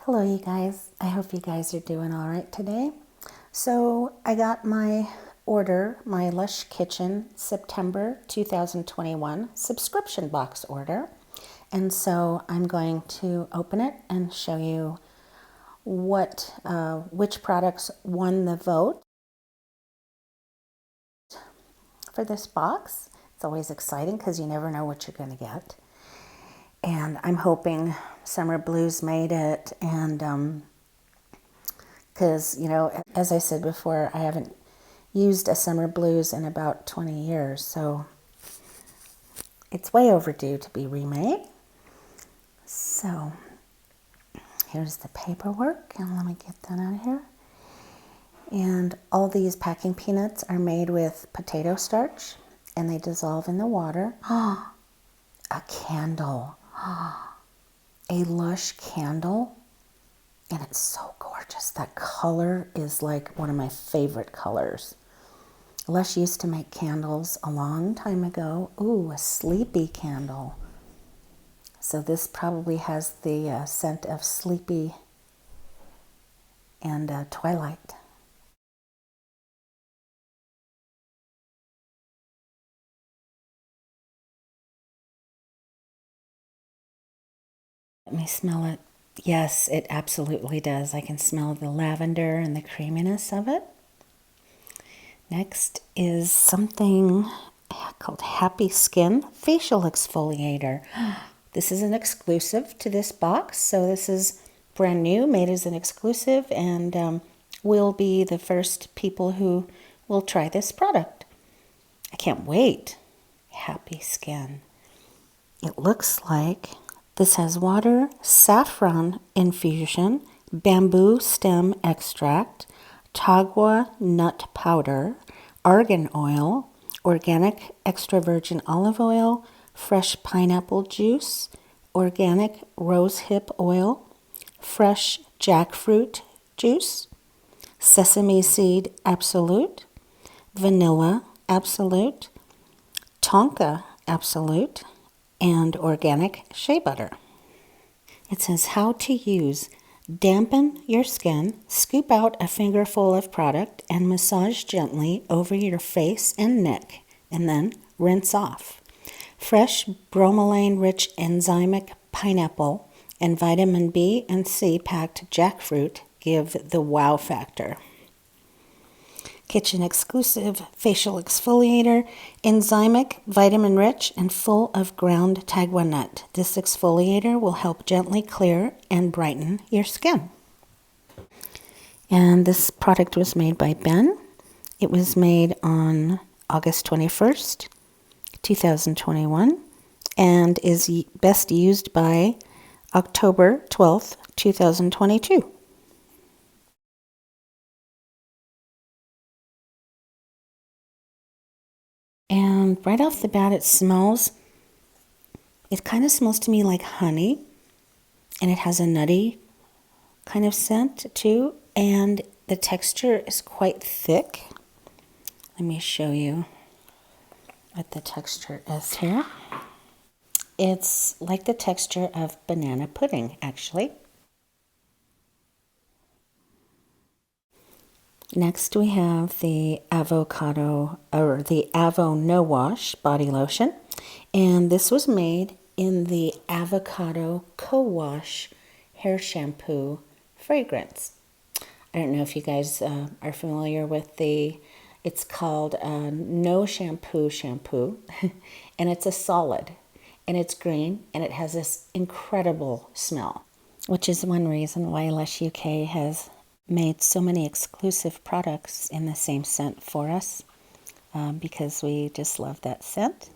Hello you guys, I hope you guys are doing all right today. So I got my order, my Lush Kitchen September 2021 subscription box order. And so I'm going to open it and show you which products won the vote for this box. It's always exciting because you never know what you're going to get. And I'm hoping Summer Blues made it, and because, you know, as I said before, I haven't used a Summer Blues in about 20 years, so it's way overdue to be remade. So here's the paperwork, and let me get that out of here. And all these packing peanuts are made with potato starch, and they dissolve in the water. A candle. A Lush candle. And it's so gorgeous. That color is like one of my favorite colors. Lush used to make candles a long time ago. Ooh, a sleepy candle. So this probably has the scent of sleepy and twilight. Let me smell it. Yes, it absolutely does. I can smell the lavender and the creaminess of it. Next is something called Happy Skin Facial Exfoliator. This is an exclusive to this box, so this is brand new, made as an exclusive, and we'll be the first people who will try this product. I can't wait. Happy Skin. It looks like this has water, saffron infusion, bamboo stem extract, tagua nut powder, argan oil, organic extra virgin olive oil, fresh pineapple juice, organic rosehip oil, fresh jackfruit juice, sesame seed absolute, vanilla absolute, tonka absolute, and organic shea butter. It says how to use. Dampen your skin, scoop out a fingerful of product, and massage gently over your face and neck, and then rinse off. Fresh bromelain-rich enzymic pineapple and vitamin B and C packed jackfruit give the wow factor. Kitchen exclusive facial exfoliator, enzymic, vitamin rich, and full of ground tagua nut. This exfoliator will help gently clear and brighten your skin. And this product was made by Ben. It was made on August 21st, 2021, and is best used by October 12th, 2022. And right off the bat, it kind of smells to me like honey, and it has a nutty kind of scent too, and the texture is quite thick. Let me show you what the texture is here. It's like the texture of banana pudding, actually. Next, we have the Avocado, or the Avo No Wash body lotion, and this was made in the Avocado Co-Wash hair shampoo fragrance. I don't know if you guys are familiar with it's called No Shampoo shampoo, and it's a solid, and it's green, and it has this incredible smell, which is one reason why Lush UK has made so many exclusive products in the same scent for us, because we just love that scent.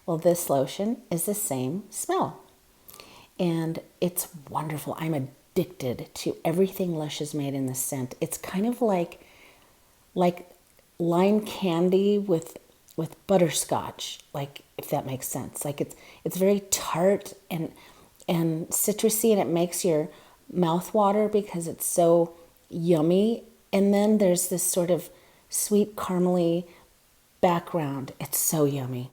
Well, this lotion is the same smell, and it's wonderful. I'm addicted to everything Lush has made in this scent. It's kind of like lime candy with butterscotch, like, if that makes sense. Like it's very tart and citrusy, and it makes your mouth water because it's so yummy. And then there's this sort of sweet caramely background. It's so yummy.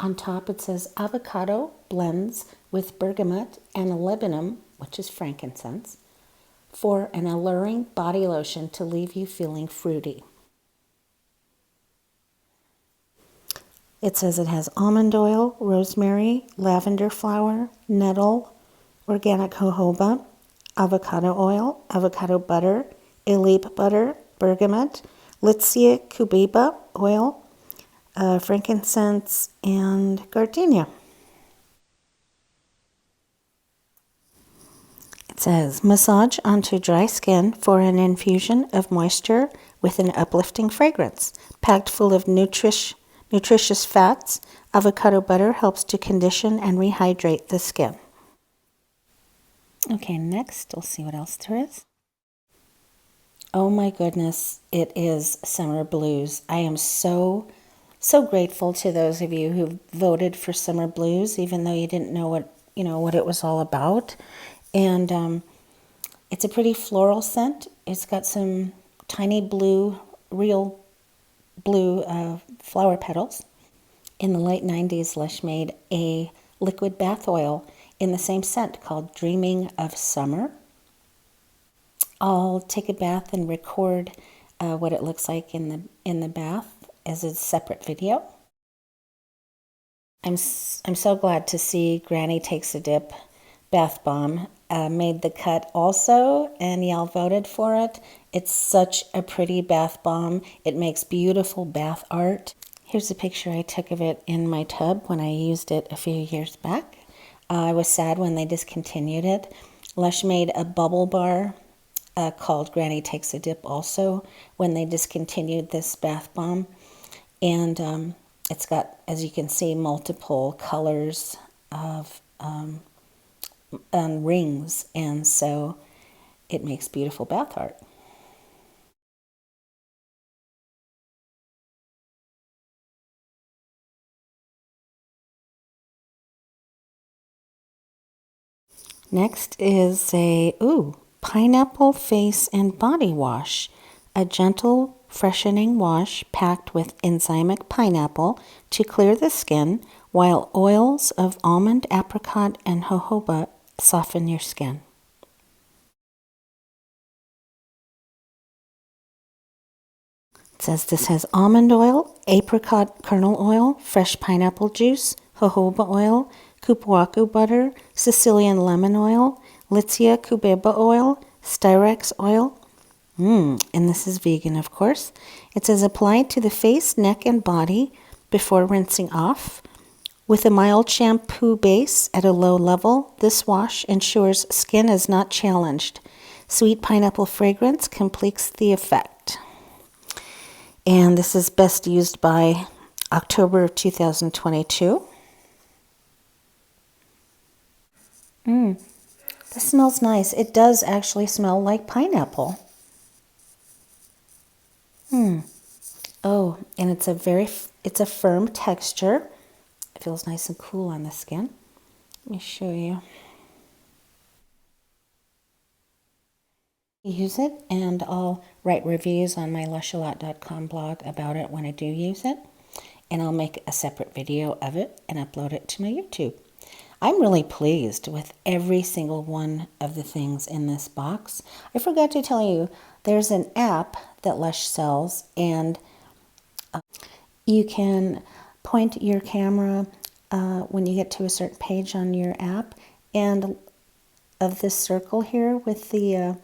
On top it says avocado blends with bergamot and libinum which is frankincense, for an alluring body lotion to leave you feeling fruity. It says it has almond oil, rosemary, lavender flower, nettle, organic jojoba, avocado oil, avocado butter, elite butter, bergamot, Litsea cubiba oil, frankincense, and gardenia. It says, massage onto dry skin for an infusion of moisture with an uplifting fragrance. Packed full of nutritious fats, avocado butter helps to condition and rehydrate the skin. Okay, next we'll see what else there is. Oh my goodness, it is Summer Blues. I am so grateful to those of you who voted for Summer Blues, even though you didn't know what it was all about. And it's a pretty floral scent. It's got some tiny blue, real blue flower petals. In the late 90s, Lush made a liquid bath oil in the same scent called Dreaming of Summer. I'll take a bath and record what it looks like in the bath as a separate video. I'm so glad to see Granny Takes a Dip bath bomb made the cut also, and y'all voted for it. It's such a pretty bath bomb. It makes beautiful bath art. Here's a picture I took of it in my tub when I used it a few years back. I was sad when they discontinued it. Lush made a bubble bar called Granny Takes a Dip also when they discontinued this bath bomb. And it's got, as you can see, multiple colors of rings, and so it makes beautiful bath art. Next is a pineapple face and body wash, a gentle freshening wash packed with enzymic pineapple to clear the skin, while oils of almond, apricot, and jojoba soften your skin. It says this has almond oil, apricot kernel oil, fresh pineapple juice, jojoba oil, cupuacu butter, Sicilian lemon oil, Litsea cubiba oil, styrex oil. And this is vegan, of course. It says applied to the face, neck, and body before rinsing off. With a mild shampoo base at a low level, this wash ensures skin is not challenged. Sweet pineapple fragrance completes the effect. And this is best used by October of 2022. This smells nice. It does actually smell like pineapple. Oh, and it's a firm texture. It feels nice and cool on the skin. Let me show you. Use it, and I'll write reviews on my Lushalot.com blog about it when I do use it, and I'll make a separate video of it and upload it to my YouTube. I'm really pleased with every single one of the things in this box. I forgot to tell you, there's an app that Lush sells, and you can point your camera when you get to a certain page on your app, and of this circle here with the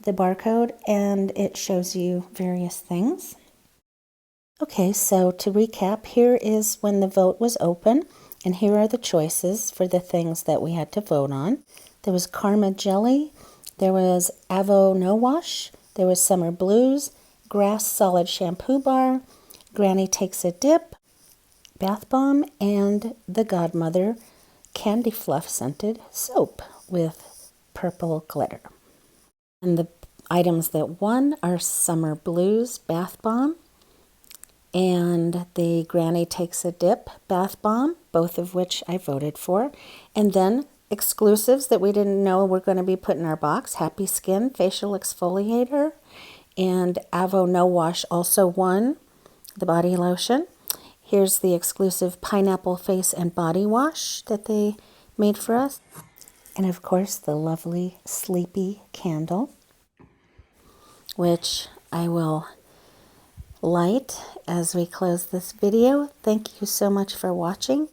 barcode, and it shows you various things. Okay, so to recap, here is when the vote was open, and here are the choices for the things that we had to vote on. There was Karma Jelly, there was Avo No Wash, there was Summer Blues, Grass Solid Shampoo Bar, Granny Takes a Dip, Bath Bomb, and the Godmother Candy Fluff Scented Soap with purple glitter. And the items that won are Summer Blues Bath Bomb and the Granny Takes a Dip Bath Bomb, both of which I voted for. And then exclusives that we didn't know were going to be put in our box, Happy Skin Facial Exfoliator, and Avo No Wash also won the body lotion. Here's the exclusive Pineapple Face and Body Wash that they made for us. And of course, the lovely sleepy candle, which I will light as we close this video. Thank you so much for watching.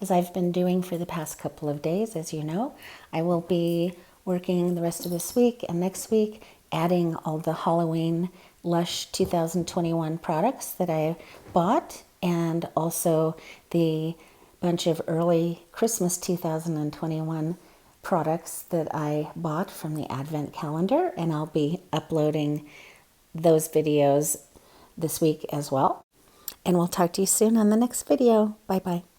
As I've been doing for the past couple of days, as you know, I will be working the rest of this week and next week, adding all the Halloween Lush 2021 products that I bought, and also the bunch of early Christmas 2021 products that I bought from the Advent calendar, and I'll be uploading those videos this week as well. And we'll talk to you soon on the next video. Bye-bye.